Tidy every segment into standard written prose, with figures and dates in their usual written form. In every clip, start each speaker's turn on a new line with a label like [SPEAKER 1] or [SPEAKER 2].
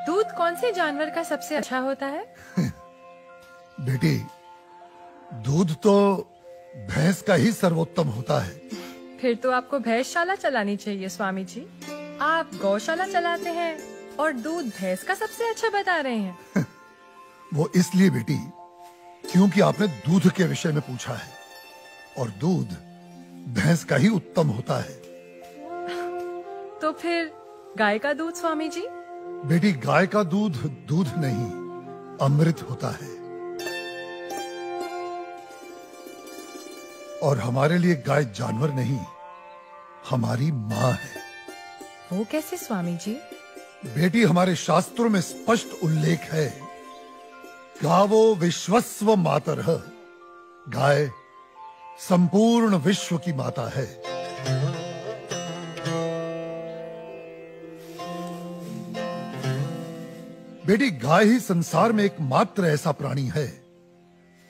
[SPEAKER 1] दूध कौन से जानवर का सबसे अच्छा होता है?
[SPEAKER 2] बेटी, दूध तो भैंस का ही सर्वोत्तम होता है।
[SPEAKER 1] फिर तो आपको भैंसशाला चलानी चाहिए स्वामी जी। आप गौशाला चलाते हैं और दूध भैंस का सबसे अच्छा बता रहे हैं।
[SPEAKER 2] वो इसलिए बेटी क्योंकि आपने दूध के विषय में पूछा है, और दूध भैंस का ही उत्तम होता है।
[SPEAKER 1] तो फिर गाय का दूध स्वामी जी?
[SPEAKER 2] बेटी, गाय का दूध दूध नहीं, अमृत होता है। और हमारे लिए गाय जानवर नहीं, हमारी माँ है।
[SPEAKER 1] वो कैसे स्वामी जी?
[SPEAKER 2] बेटी, हमारे शास्त्रों में स्पष्ट उल्लेख है, गावो विश्वस्व मातरः, गाय संपूर्ण विश्व की माता है। बेटी, गाय ही संसार में एकमात्र ऐसा प्राणी है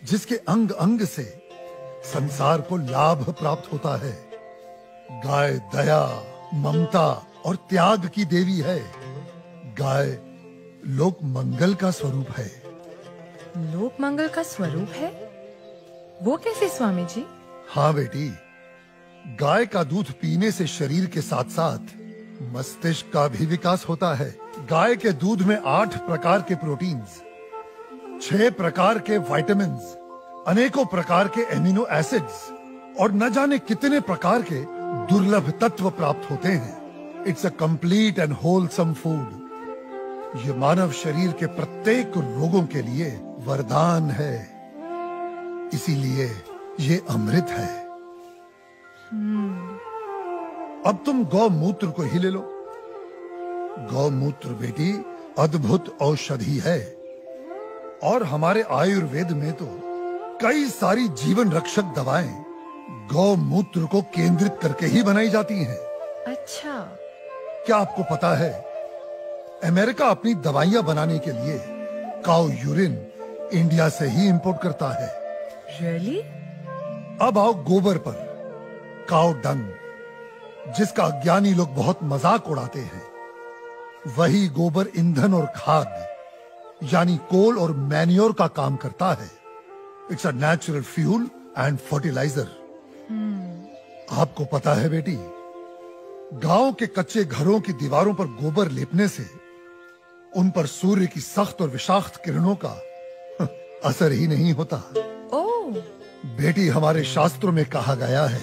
[SPEAKER 2] जिसके अंग अंग से संसार को लाभ प्राप्त होता है। गाय दया, ममता और त्याग की देवी है। गाय लोक मंगल का स्वरूप है।
[SPEAKER 1] लोक मंगल का स्वरूप है? वो कैसे स्वामी जी?
[SPEAKER 2] हाँ बेटी, गाय का दूध पीने से शरीर के साथ साथ मस्तिष्क का भी विकास होता है। गाय के दूध में 8 प्रकार के प्रोटीन्स, 6 प्रकार के विटामिन्स, अनेकों प्रकार के एमिनो एसिड्स और न जाने कितने प्रकार के दुर्लभ तत्व प्राप्त होते हैं। It's a complete and wholesome food. ये मानव शरीर के प्रत्येक रोगों के लिए वरदान है, इसीलिए ये अमृत है। अब तुम गौमूत्र को ही ले लो। गौमूत्र बेटी अद्भुत औषधि है, और हमारे आयुर्वेद में तो कई सारी जीवन रक्षक दवाएं गौमूत्र को केंद्रित करके ही बनाई जाती हैं।
[SPEAKER 1] अच्छा।
[SPEAKER 2] क्या आपको पता है, अमेरिका अपनी दवाइयां बनाने के लिए काऊ यूरिन इंडिया से ही इंपोर्ट करता है।
[SPEAKER 1] रियली?
[SPEAKER 2] अब आओ गोबर पर। काऊ डंग, जिसका अज्ञानी लोग बहुत मजाक उड़ाते हैं, वही गोबर ईंधन और खाद यानी कोल और मैन्योर का काम करता है। It's a natural fuel and fertiliser. आपको पता है बेटी, गांव के कच्चे घरों की दीवारों पर गोबर लेपने से उन पर सूर्य की सख्त और विषाक्त किरणों का असर ही नहीं होता।
[SPEAKER 1] ओह।
[SPEAKER 2] बेटी, हमारे शास्त्रों में कहा गया है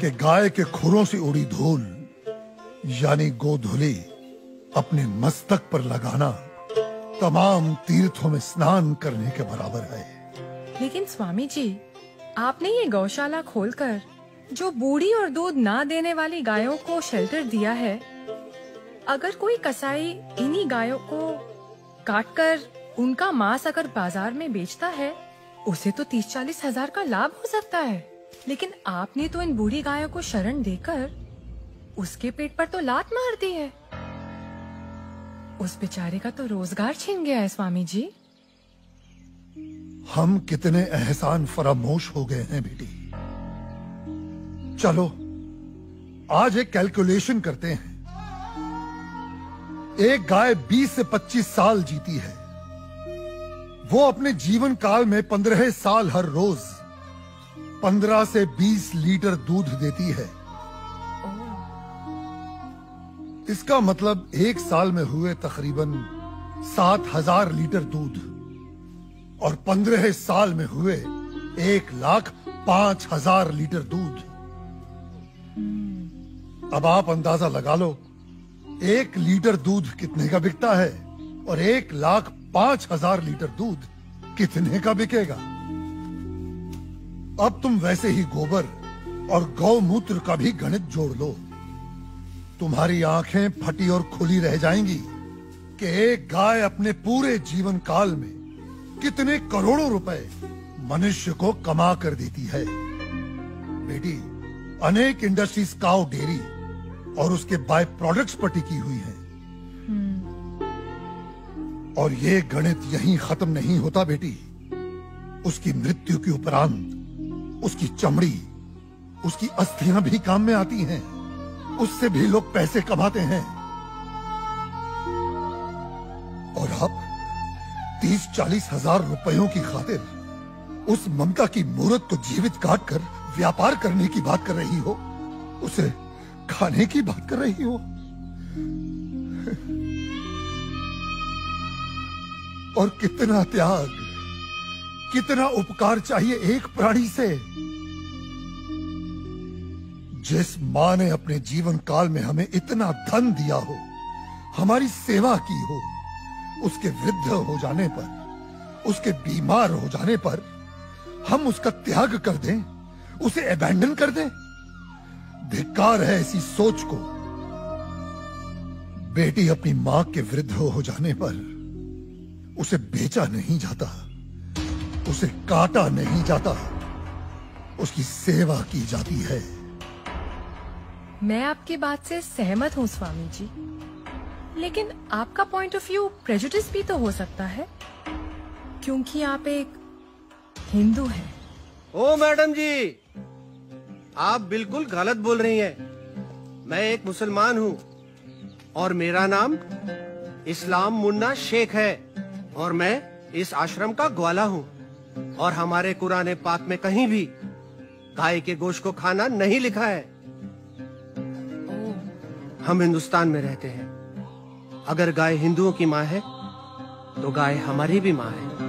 [SPEAKER 2] कि गाय के खुरों से उड़ी धूल यानी गोधूली अपने मस्तक पर लगाना तमाम तीर्थों में स्नान करने के बराबर है।
[SPEAKER 1] लेकिन स्वामी जी, आपने ये गौशाला खोलकर जो बूढ़ी और दूध ना देने वाली गायों को शेल्टर दिया है, अगर कोई कसाई इन्हीं गायों को काटकर उनका मांस अगर बाजार में बेचता है, उसे तो 30-40 हजार का लाभ हो सकता है। लेकिन आपने तो इन बूढ़ी गायों को शरण देकर उसके पेट पर तो लात मार दी है। उस बेचारे का तो रोजगार छिन गया है स्वामी जी।
[SPEAKER 2] हम कितने एहसान फरामोश हो गए हैं बेटी। चलो आज एक कैलकुलेशन करते हैं। एक गाय 20 से 25 साल जीती है। वो अपने जीवन काल में 15 साल हर रोज 15 से 20 लीटर दूध देती है। इसका मतलब एक साल में हुए तकरीबन 7,000 लीटर दूध, और 15 साल में हुए 1,05,000 लीटर दूध। अब आप अंदाजा लगा लो 1 लीटर दूध कितने का बिकता है, और 1,05,000 लीटर दूध कितने का बिकेगा। अब तुम वैसे ही गोबर और गौमूत्र का भी गणित जोड़ लो। तुम्हारी आंखें फटी और खुली रह जाएंगी कि एक गाय अपने पूरे जीवन काल में कितने करोड़ों रुपए मनुष्य को कमा कर देती है। बेटी, अनेक इंडस्ट्रीज काऊ डेयरी और उसके बाय प्रोडक्ट्स पर टिकी हुई हैं। और ये गणित यहीं खत्म नहीं होता बेटी। उसकी मृत्यु के उपरांत उसकी चमड़ी, उसकी अस्थियां भी काम में आती हैं। उससे भी लोग पैसे कमाते हैं। और आप 30-40 हजार रुपयों की खातिर उस ममता की मूर्त को जीवित काट कर व्यापार करने की बात कर रही हो, उसे खाने की बात कर रही हो। और कितना त्याग, कितना उपकार चाहिए एक प्राणी से। जिस मां ने अपने जीवन काल में हमें इतना धन दिया हो, हमारी सेवा की हो, उसके वृद्ध हो जाने पर, उसके बीमार हो जाने पर हम उसका त्याग कर दें, उसे अबैंडन कर दें। धिक्कार है ऐसी सोच को। बेटी अपनी मां के वृद्ध हो जाने पर उसे बेचा नहीं जाता, उसे काटा नहीं जाता, उसकी सेवा की जाती है।
[SPEAKER 1] मैं आपकी बात से सहमत हूँ स्वामी जी, लेकिन आपका पॉइंट ऑफ व्यू प्रेजुडिस भी तो हो सकता है, क्योंकि आप एक हिंदू हैं।
[SPEAKER 3] ओ मैडम जी, आप बिल्कुल गलत बोल रही हैं। मैं एक मुसलमान हूँ और मेरा नाम इस्लाम मुन्ना शेख है और मैं इस आश्रम का ग्वाला हूँ। और हमारे कुरान पाक में कहीं भी गाय के गोश्त को खाना नहीं लिखा है। हम हिंदुस्तान में रहते हैं। अगर गाय हिंदुओं की माँ है तो गाय हमारी भी माँ है।